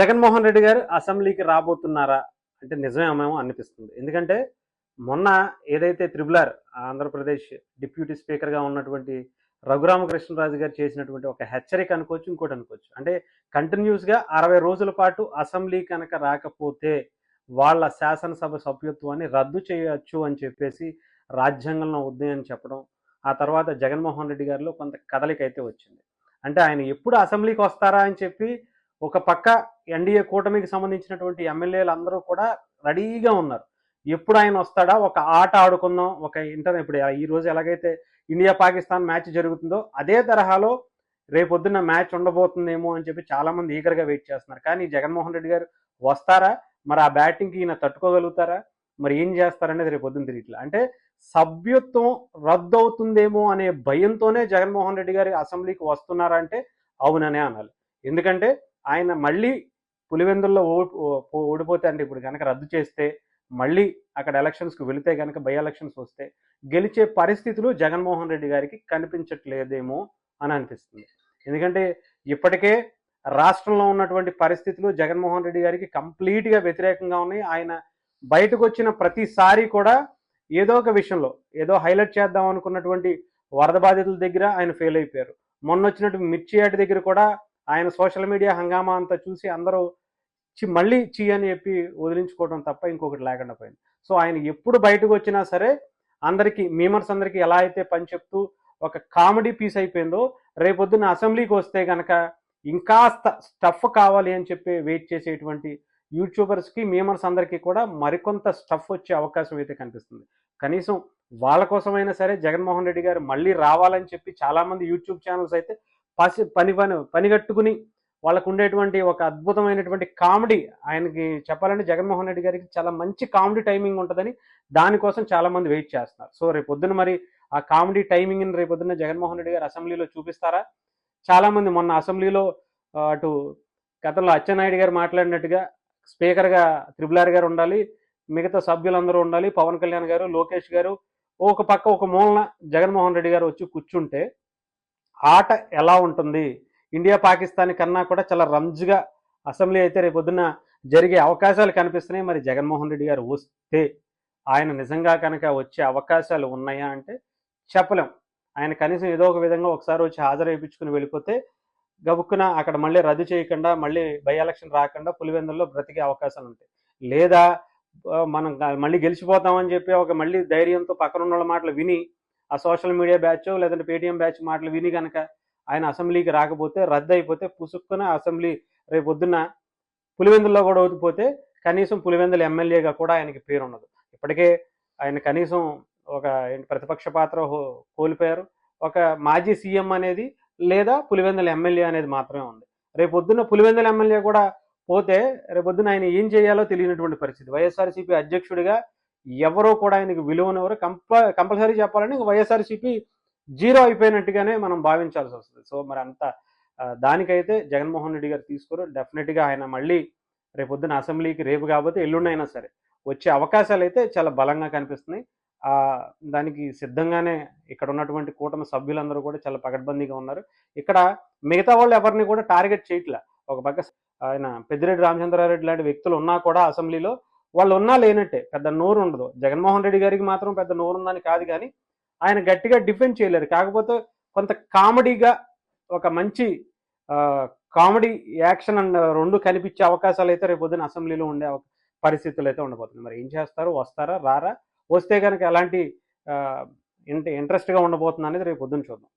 జగన్మోహన్ రెడ్డి గారు అసెంబ్లీకి రాబోతున్నారా అంటే నిజమేమో అనిపిస్తుంది. ఎందుకంటే మొన్న ఏదైతే త్రిబుల్ ఆర్ ఆంధ్రప్రదేశ్ డిప్యూటీ స్పీకర్గా ఉన్నటువంటి రఘురామకృష్ణరాజు గారు చేసినటువంటి ఒక హెచ్చరిక అనుకోవచ్చు, ఇంకోటి అనుకోవచ్చు. అంటే కంటిన్యూస్గా 60 రోజుల పాటు అసెంబ్లీ కనుక రాకపోతే వాళ్ళ శాసనసభ సభ్యత్వాన్ని రద్దు చేయొచ్చు అని చెప్పేసి రాజ్యాంగంలో ఉంది అని చెప్పడం. ఆ తర్వాత జగన్మోహన్ రెడ్డి గారిలో కొంత కదలిక అయితే వచ్చింది. అంటే ఆయన ఎప్పుడు అసెంబ్లీకి వస్తారా అని చెప్పి ఒక పక్క ఎన్డీఏ కూటమికి సంబంధించినటువంటి ఎమ్మెల్యేలు అందరూ కూడా రెడీగా ఉన్నారు. ఎప్పుడు ఆయన వస్తాడా, ఒక ఆట ఆడుకుందాం, ఒక ఇప్పుడు ఈ రోజు ఎలాగైతే ఇండియా పాకిస్తాన్ మ్యాచ్ జరుగుతుందో అదే తరహాలో రేపొద్దున్న మ్యాచ్ ఉండబోతుందేమో అని చెప్పి చాలామంది ఈగర్గా వెయిట్ చేస్తున్నారు. కానీ జగన్మోహన్ రెడ్డి గారు వస్తారా, మరి ఆ బ్యాటింగ్కి ఈయన తట్టుకోగలుగుతారా, మరి ఏం చేస్తారనేది రేపొద్దున తెలియట్లేదు. అంటే సభ్యత్వం రద్దు అవుతుందేమో అనే భయంతోనే జగన్మోహన్ రెడ్డి గారి అసెంబ్లీకి వస్తున్నారా అంటే అవుననే అనాలి. ఎందుకంటే ఆయన మళ్ళీ పులివెందుల్లో ఓడిపోతే, అంటే ఇప్పుడు కనుక రద్దు చేస్తే మళ్ళీ అక్కడ ఎలక్షన్స్కి వెళితే కనుక బై ఎలక్షన్స్ వస్తే గెలిచే పరిస్థితులు జగన్మోహన్ రెడ్డి గారికి కనిపించట్లేదేమో అని అనిపిస్తుంది. ఎందుకంటే ఇప్పటికే రాష్ట్రంలో ఉన్నటువంటి పరిస్థితులు జగన్మోహన్ రెడ్డి గారికి కంప్లీట్గా వ్యతిరేకంగా ఉన్నాయి. ఆయన బయటకు వచ్చిన ప్రతిసారి కూడా ఏదో ఒక విషయంలో ఏదో హైలైట్ చేద్దాం అనుకున్నటువంటి వరద బాధితుల దగ్గర ఆయన ఫెయిల్ అయిపోయారు. మొన్న వచ్చినట్టు మిర్చి యాటి దగ్గర కూడా ఆయన సోషల్ మీడియా హంగామా అంతా చూసి అందరూ మళ్ళీ అని చెప్పి వదిలించుకోవడం తప్ప ఇంకొకటి లేకుండా పోయింది. సో ఆయన ఎప్పుడు బయటకు వచ్చినా సరే అందరికీ మీమర్స్ అందరికీ ఎలా అయితే పని చెప్తూ ఒక కామెడీ పీస్ అయిపోయిందో, రేపొద్దున అసెంబ్లీకి వస్తే కనుక ఇంకాస్త స్టఫ్ కావాలి అని చెప్పి వెయిట్ చేసేటువంటి యూట్యూబర్స్కి మీమర్స్ అందరికీ కూడా మరికొంత స్టఫ్ వచ్చే అవకాశం అయితే కనిపిస్తుంది. కనీసం వాళ్ళ కోసమైనా సరే జగన్మోహన్ రెడ్డి గారు మళ్ళీ రావాలని చెప్పి చాలామంది యూట్యూబ్ ఛానల్స్ అయితే పనిగట్టుకుని వాళ్ళకు ఉండేటువంటి ఒక అద్భుతమైనటువంటి కామెడీ, ఆయనకి చెప్పాలంటే జగన్మోహన్ రెడ్డి గారికి చాలా మంచి కామెడీ టైమింగ్ ఉంటుందని దానికోసం చాలామంది వెయిట్ చేస్తున్నారు. సో రేపొద్దున మరి ఆ కామెడీ టైమింగ్ని రేపొద్దున జగన్మోహన్ రెడ్డి గారు అసెంబ్లీలో చూపిస్తారా? చాలామంది మొన్న అసెంబ్లీలో అటు గతంలో అచ్చెన్నాయుడు గారు మాట్లాడినట్టుగా స్పీకర్గా త్రిబుల్ ఆర్ గారు ఉండాలి, మిగతా సభ్యులందరూ ఉండాలి, పవన్ కళ్యాణ్ గారు, లోకేష్ గారు ఒక పక్క ఒక మూలన జగన్మోహన్ రెడ్డి గారు వచ్చి కూర్చుంటే ఆట ఎలా ఉంటుంది? ఇండియా పాకిస్తాన్ కన్నా కూడా చాలా రంజుగా అసెంబ్లీ అయితే రేపొద్దున జరిగే అవకాశాలు కనిపిస్తున్నాయి. మరి జగన్మోహన్ రెడ్డి గారు వస్తే ఆయన నిజంగా కనుక వచ్చే అవకాశాలు ఉన్నాయా అంటే చెప్పలేం. ఆయన కనీసం ఏదో ఒక విధంగా ఒకసారి వచ్చి హాజరు వేయించుకుని వెళ్ళిపోతే గబుక్కున అక్కడ మళ్ళీ రద్దు చేయకుండా మళ్ళీ బై ఎలక్షన్ రాకుండా పులివెందుల్లో బ్రతికే అవకాశాలు ఉంటాయి. లేదా మనం మళ్ళీ గెలిచిపోతామని చెప్పి ఒక మళ్ళీ ధైర్యంతో పక్కన ఉన్న మాటలు విని ఆ సోషల్ మీడియా బ్యాచ్ లేదంటే పేటీఎం బ్యాచ్ మాటలు విని కనుక ఆయన అసెంబ్లీకి రాకపోతే రద్దు అయిపోతే పుసుక్కున అసెంబ్లీ రేపొద్దున పులివెందుల్లో కూడా ఓడిపోతే కనీసం పులివెందుల ఎమ్మెల్యేగా కూడా ఆయనకి పేరు ఉండదు. ఇప్పటికే ఆయన కనీసం ఒక ప్రతిపక్ష పాత్ర కోల్పోయారు. ఒక మాజీ సీఎం అనేది లేదా పులివెందుల ఎమ్మెల్యే అనేది మాత్రమే ఉంది. రేపొద్దున పులివెందుల ఎమ్మెల్యే కూడా పోతే రేపొద్దున ఆయన ఏం చేయాలో తెలియనటువంటి పరిస్థితి. వైఎస్ఆర్సీపీ అధ్యక్షుడిగా ఎవరో కూడా ఆయనకి విలువనెవరు కంపల్సరీ చెప్పాలని వైఎస్ఆర్సీపీ జీరో అయిపోయినట్టుగానే మనం భావించాల్సి వస్తుంది. సో మరి అంత దానికైతే జగన్మోహన్ రెడ్డి గారు తీసుకోరు. డెఫినెట్గా ఆయన మళ్ళీ రేపొద్దున అసెంబ్లీకి రేపు కాకపోతే ఎల్లుండైనా సరే వచ్చే అవకాశాలు అయితే చాలా బలంగా కనిపిస్తున్నాయి. దానికి సిద్ధంగానే ఇక్కడ ఉన్నటువంటి కూటమి సభ్యులందరూ కూడా చాలా పకడ్బందీగా ఉన్నారు. ఇక్కడ మిగతా వాళ్ళు ఎవరిని కూడా టార్గెట్ చేయట్లే. ఒక పక్క ఆయన పెద్దిరెడ్డి రామచంద్రారెడ్డి లాంటి వ్యక్తులు ఉన్నా కూడా అసెంబ్లీలో వాళ్ళు ఉన్నా లేనట్టే, పెద్ద నోరు ఉండదు. జగన్మోహన్ రెడ్డి గారికి మాత్రం పెద్ద నోరు ఉందని కాదు, కానీ ఆయన గట్టిగా డిఫెండ్ చేయలేరు. కాకపోతే కొంత కామెడీగా ఒక మంచి కామెడీ యాక్షన్ అండ్ రెండు కనిపించే అవకాశాలు అయితే రేపు పొద్దున అసెంబ్లీలో ఉండే పరిస్థితులు అయితే ఉండబోతుంది. మరి ఏం చేస్తారు, వస్తారా రారా, వస్తే కనుక ఎలాంటి ఇంట్రెస్ట్గా ఉండబోతుంది అనేది రేపు పొద్దున చూద్దాం.